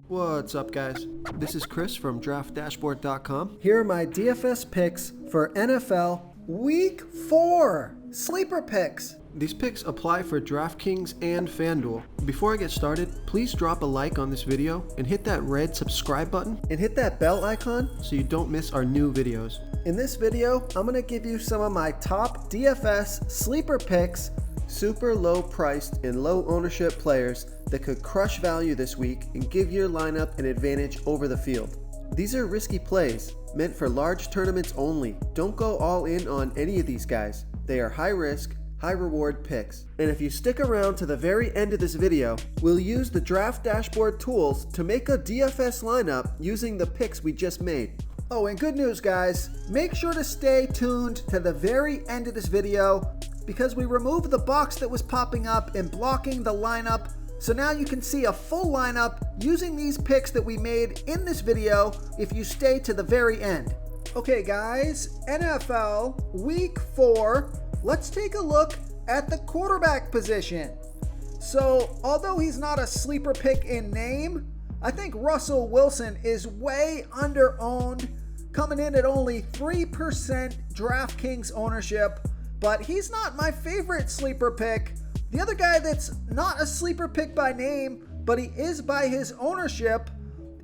What's up, guys? This is Chris from DraftDashboard.com. Here are my DFS picks for NFL Week 4 sleeper picks. These picks apply for DraftKings and FanDuel. Before I get started, please drop a like on this video and hit that red subscribe button And hit that bell icon. so you don't miss our new videos. In this video, I'm going to give you some of my top DFS sleeper picks, super low priced and low ownership players that could crush value this week and give your lineup an advantage over the field. These are risky plays, meant for large tournaments only. Don't go all in on any of these guys. They are high risk, high reward picks. And if you stick around to the very end of this video, we'll use the Draft Dashboard tools to make a DFS lineup using the picks we just made. Oh, and good news, guys. Make sure to stay tuned to the very end of this video because we removed the box that was popping up and blocking the lineup. So now you can see a full lineup using these picks that we made in this video if you stay to the very end. Okay, guys, NFL Week 4. Let's take a look at the quarterback position. So, although he's not a sleeper pick in name, I think Russell Wilson is way under-owned, coming in at only 3% DraftKings ownership, but he's not my favorite sleeper pick. The other guy that's not a sleeper pick by name, but he is by his ownership,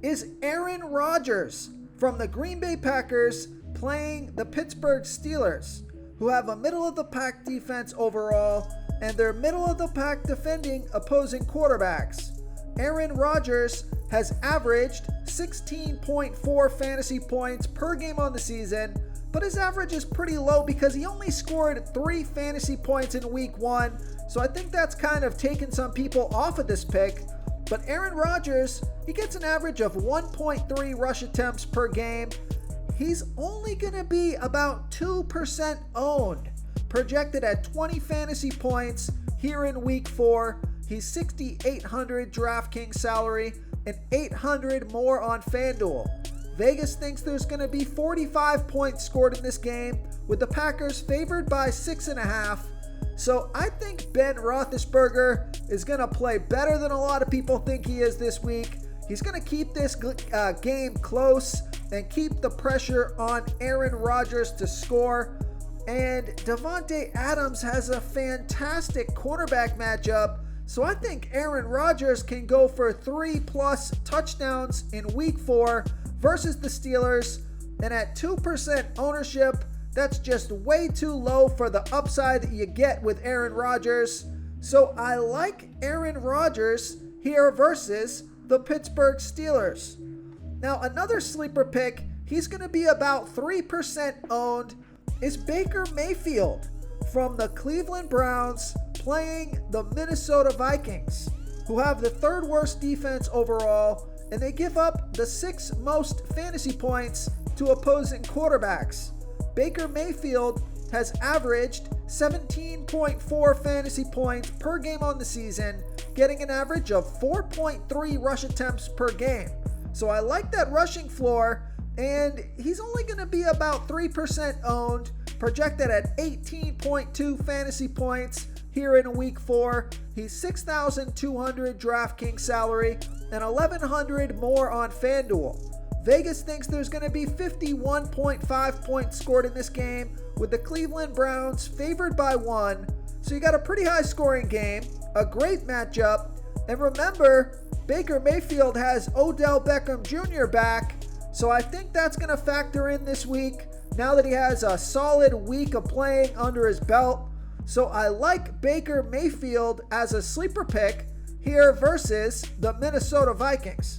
is Aaron Rodgers from the Green Bay Packers playing the Pittsburgh Steelers, who have a middle-of-the-pack defense overall, and they're middle-of-the-pack defending opposing quarterbacks. Aaron Rodgers has averaged 16.4 fantasy points per game on the season, but his average is pretty low because he only scored 3 fantasy points in Week 1, so I think that's kind of taken some people off of this pick. But Aaron Rodgers, he gets an average of 1.3 rush attempts per game. He's only going to be about 2% owned, projected at 20 fantasy points here in Week 4. He's $6,800 DraftKings salary and $800 more on FanDuel. Vegas thinks there's going to be 45 points scored in this game, with the Packers favored by 6.5. So I think Ben Roethlisberger is going to play better than a lot of people think he is this week. He's going to keep this game close and keep the pressure on Aaron Rodgers to score. And Davante Adams has a fantastic cornerback matchup, so I think Aaron Rodgers can go for 3+ touchdowns in Week 4 versus the Steelers. And at 2% ownership, that's just way too low for the upside that you get with Aaron Rodgers. So I like Aaron Rodgers here versus the Pittsburgh Steelers. Now, another sleeper pick, he's going to be about 3% owned, is Baker Mayfield from the Cleveland Browns playing the Minnesota Vikings, who have the 3rd worst defense overall, and they give up the 6th most fantasy points to opposing quarterbacks. Baker Mayfield has averaged 17.4 fantasy points per game on the season, getting an average of 4.3 rush attempts per game. So I like that rushing floor, and he's only going to be about 3% owned, projected at 18.2 fantasy points here in Week 4. He's $6,200 DraftKings salary and $1,100 more on FanDuel. Vegas thinks there's going to be 51.5 points scored in this game, with the Cleveland Browns favored by 1. So you got a pretty high scoring game, a great matchup, and remember, Baker Mayfield has Odell Beckham Jr. back, so I think that's going to factor in this week now that he has a solid week of playing under his belt. So I like Baker Mayfield as a sleeper pick here versus the Minnesota Vikings.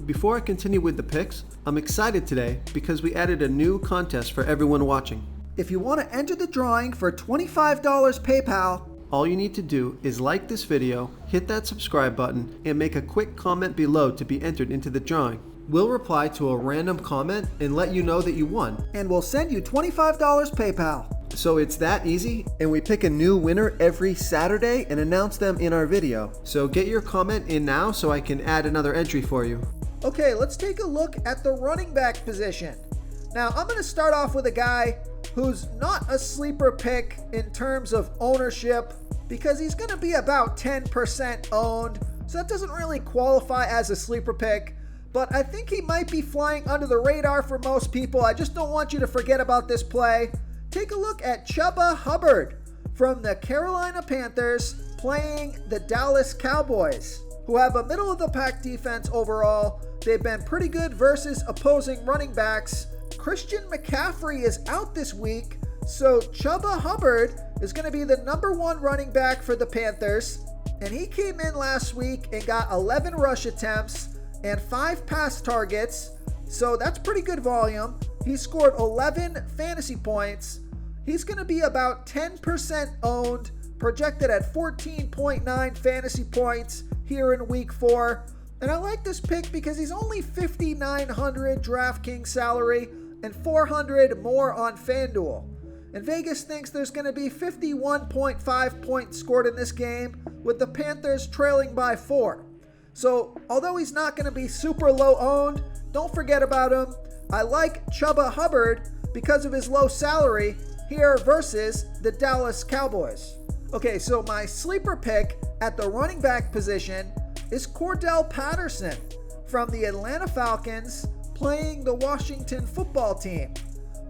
Before I continue with the picks, I'm excited today because we added a new contest for everyone watching. If you want to enter the drawing for $25 PayPal, all you need to do is like this video, hit that subscribe button, and make a quick comment below to be entered into the drawing. We'll reply to a random comment and let you know that you won. And we'll send you $25 PayPal. So it's that easy, and we pick a new winner every Saturday and announce them in our video. So get your comment in now so I can add another entry for you. Okay, let's take a look at the running back position. Now, I'm going to start off with a guy who's not a sleeper pick in terms of ownership because he's going to be about 10% owned. So that doesn't really qualify as a sleeper pick. but I think he might be flying under the radar for most people. I just don't want you to forget about this play. Take a look at Chuba Hubbard from the Carolina Panthers playing the Dallas Cowboys, who have a middle-of-the-pack defense overall. They've been pretty good versus opposing running backs. Christian McCaffrey is out this week, so Chuba Hubbard is going to be the number one running back for the Panthers. And he came in last week and got 11 rush attempts and 5 pass targets, so that's pretty good volume. He scored 11 fantasy points. He's going to be about 10% owned, projected at 14.9 fantasy points here in week 4. And I like this pick because he's only $5,900 DraftKings salary and $400 more on FanDuel. And Vegas thinks there's going to be 51.5 points scored in this game, with the Panthers trailing by 4. So, although he's not going to be super low owned, don't forget about him. I like Chuba Hubbard because of his low salary here versus the Dallas Cowboys. Okay, so my sleeper pick at the running back position is Cordell Patterson from the Atlanta Falcons playing the Washington football team,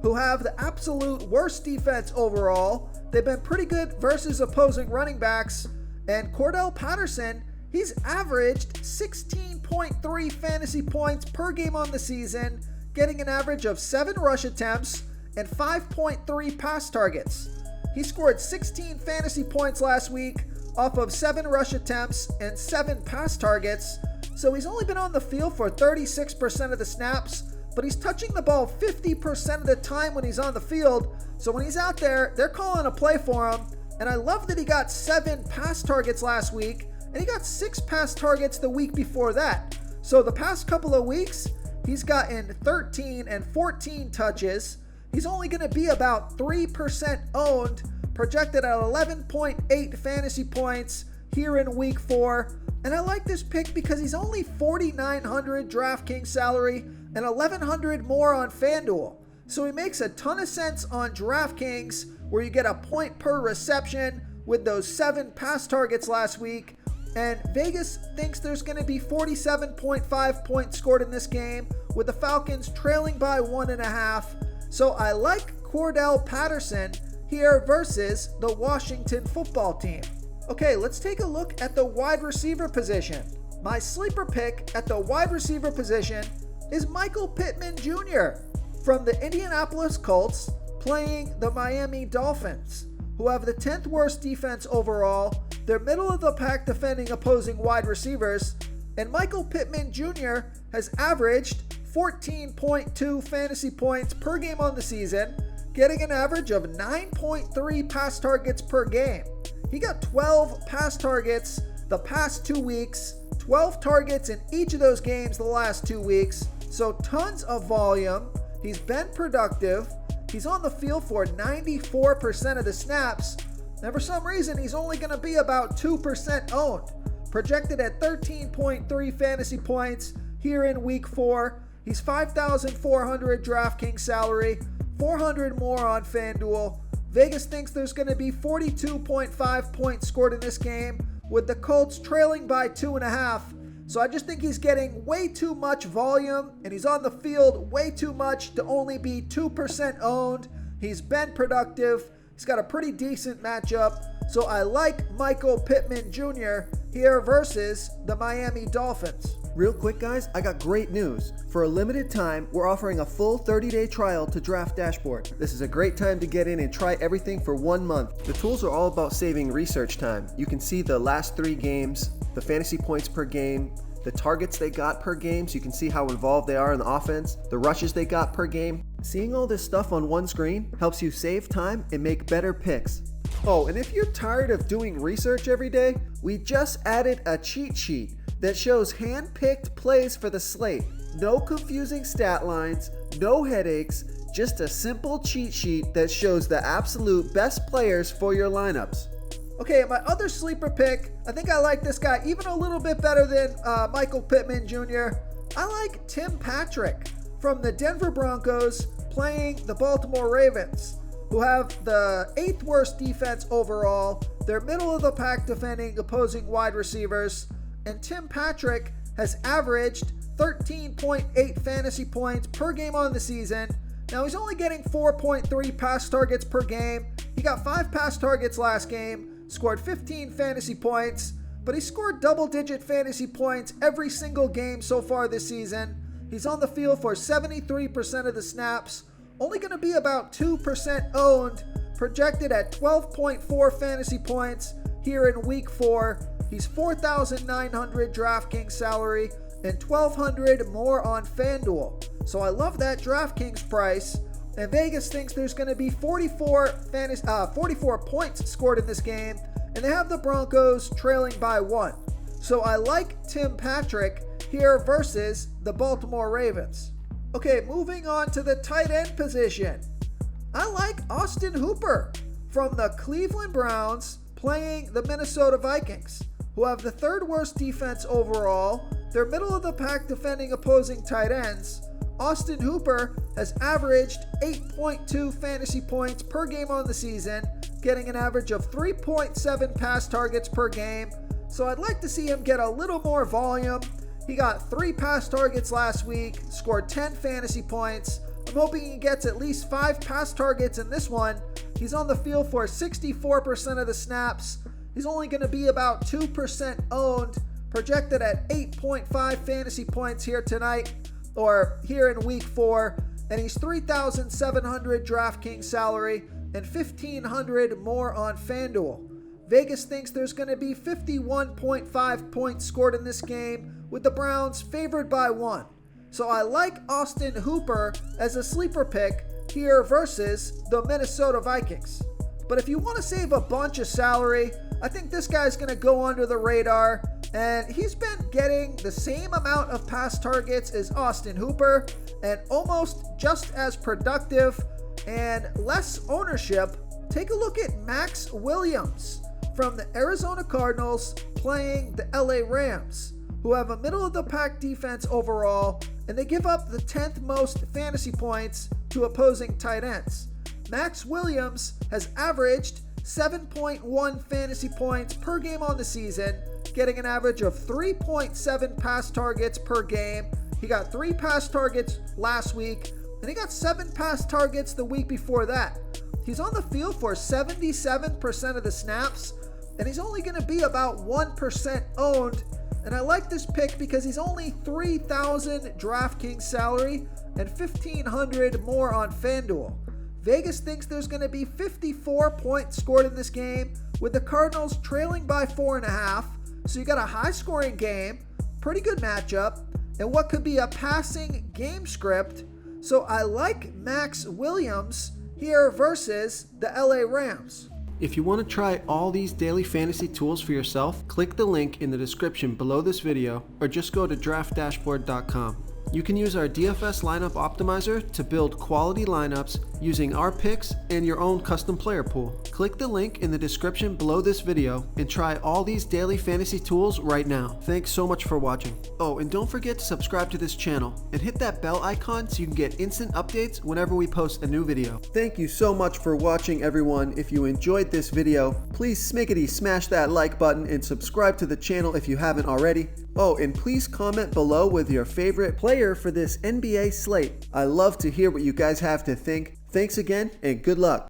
who have the absolute worst defense overall. They've been pretty good versus opposing running backs, and Cordell Patterson, he's averaged 16.3 fantasy points per game on the season, getting an average of 7 rush attempts and 5.3 pass targets. He scored 16 fantasy points last week off of 7 rush attempts and 7 pass targets, so he's only been on the field for 36% of the snaps, but he's touching the ball 50% of the time when he's on the field. So when he's out there, they're calling a play for him. And I love that he got 7 pass targets last week, and he got 6 pass targets the week before that. So the past couple of weeks, he's gotten 13 and 14 touches. He's only going to be about 3% owned, projected at 11.8 fantasy points here in week 4. And I like this pick because he's only $4,900 DraftKings salary and $1,100 more on FanDuel. So he makes a ton of sense on DraftKings, where you get a point per reception with those 7 pass targets last week. And Vegas thinks there's going to be 47.5 points scored in this game, with the Falcons trailing by 1.5. So I like Cordell Patterson here versus the Washington football team. Okay, let's take a look at the wide receiver position. My sleeper pick at the wide receiver position is Michael Pittman Jr. from the Indianapolis Colts playing the Miami Dolphins, who have the 10th worst defense overall. They're middle of the pack defending opposing wide receivers, and Michael Pittman Jr. has averaged 14.2 fantasy points per game on the season, getting an average of 9.3 pass targets per game. He got 12 pass targets the past 2 weeks, 12 targets in each of those games the last 2 weeks, so tons of volume. He's been productive. He's on the field for 94% of the snaps, and for some reason he's only going to be about 2% owned, projected at 13.3 fantasy points here in week 4. He's $5,400 DraftKings salary, $400 more on FanDuel. Vegas thinks there's going to be 42.5 points scored in this game, with the Colts trailing by 2.5. So I just think he's getting way too much volume, and he's on the field way too much to only be 2% owned. He's been productive. He's got a pretty decent matchup. So I like Michael Pittman Jr. here versus the Miami Dolphins. Real quick, guys, I got great news. For a limited time, we're offering a full 30-day trial to Draft Dashboard. This is a great time to get in and try everything for 1 month. The tools are all about saving research time. You can see the last 3 games, the fantasy points per game, the targets they got per game, so you can see how involved they are in the offense, the rushes they got per game. Seeing all this stuff on one screen helps you save time and make better picks. Oh, and if you're tired of doing research every day, we just added a cheat sheet that shows hand-picked plays for the slate. No confusing stat lines, no headaches, just a simple cheat sheet that shows the absolute best players for your lineups. Okay, my other sleeper pick, I think I like this guy even a little bit better than Michael Pittman Jr. I like Tim Patrick from the Denver Broncos playing the Baltimore Ravens, who have the 8th worst defense overall. They're middle of the pack defending opposing wide receivers, and Tim Patrick has averaged 13.8 fantasy points per game on the season. Now he's only getting 4.3 pass targets per game. He got 5 pass targets last game, scored 15 fantasy points, but he scored double-digit fantasy points every single game so far this season. He's on the field for 73% of the snaps, only going to be about 2% owned, projected at 12.4 fantasy points here in week 4. He's $4,900 DraftKings salary and $1,200 more on FanDuel. So I love that DraftKings price. And Vegas thinks there's going to be 44 points scored in this game, and they have the Broncos trailing by 1. So I like Tim Patrick here versus the Baltimore Ravens. Okay, moving on to the tight end position. I like Austin Hooper from the Cleveland Browns playing the Minnesota Vikings, who have the 3rd worst defense overall. They're middle of the pack defending opposing tight ends. Austin Hooper has averaged 8.2 fantasy points per game on the season, getting an average of 3.7 pass targets per game. So I'd like to see him get a little more volume. He got 3 pass targets last week, scored 10 fantasy points. I'm hoping he gets at least 5 pass targets in this one. He's on the field for 64% of the snaps. He's only going to be about 2% owned, projected at 8.5 fantasy points here tonight, or here in week 4, and he's $3,700 DraftKings salary and $1,500 more on FanDuel. Vegas thinks there's going to be 51.5 points scored in this game, with the Browns favored by 1. So I like Austin Hooper as a sleeper pick here versus the Minnesota Vikings. But if you want to save a bunch of salary, I think this guy's going to go under the radar. And he's been getting the same amount of pass targets as Austin Hooper and almost just as productive and less ownership. Take a look at Max Williams from the Arizona Cardinals playing the LA Rams, who have a middle-of-the-pack defense overall, and they give up the 10th most fantasy points to opposing tight ends. Max Williams has averaged 7.1 fantasy points per game on the season, getting an average of 3.7 pass targets per game. He got 3 pass targets last week, and he got 7 pass targets the week before that. He's on the field for 77% of the snaps, and he's only going to be about 1% owned. And I like this pick because he's only $3,000 DraftKings salary and $1,500 more on FanDuel. Vegas thinks there's going to be 54 points scored in this game, with the Cardinals trailing by 4.5. So you got a high-scoring game, pretty good matchup, and what could be a passing game script. So I like Max Williams here versus the LA Rams. If you want to try all these daily fantasy tools for yourself, click the link in the description below this video, or just go to draftdashboard.com. You can use our DFS lineup optimizer to build quality lineups using our picks and your own custom player pool. Click the link in the description below this video and try all these daily fantasy tools right now. Thanks so much for watching. Oh, and don't forget to subscribe to this channel and hit that bell icon so you can get instant updates whenever we post a new video. Thank you so much for watching, everyone. If you enjoyed this video, please smiggity smash that like button and subscribe to the channel if you haven't already. Oh, and please comment below with your favorite player for this NBA slate. I love to hear what you guys have to think. Thanks again, and good luck.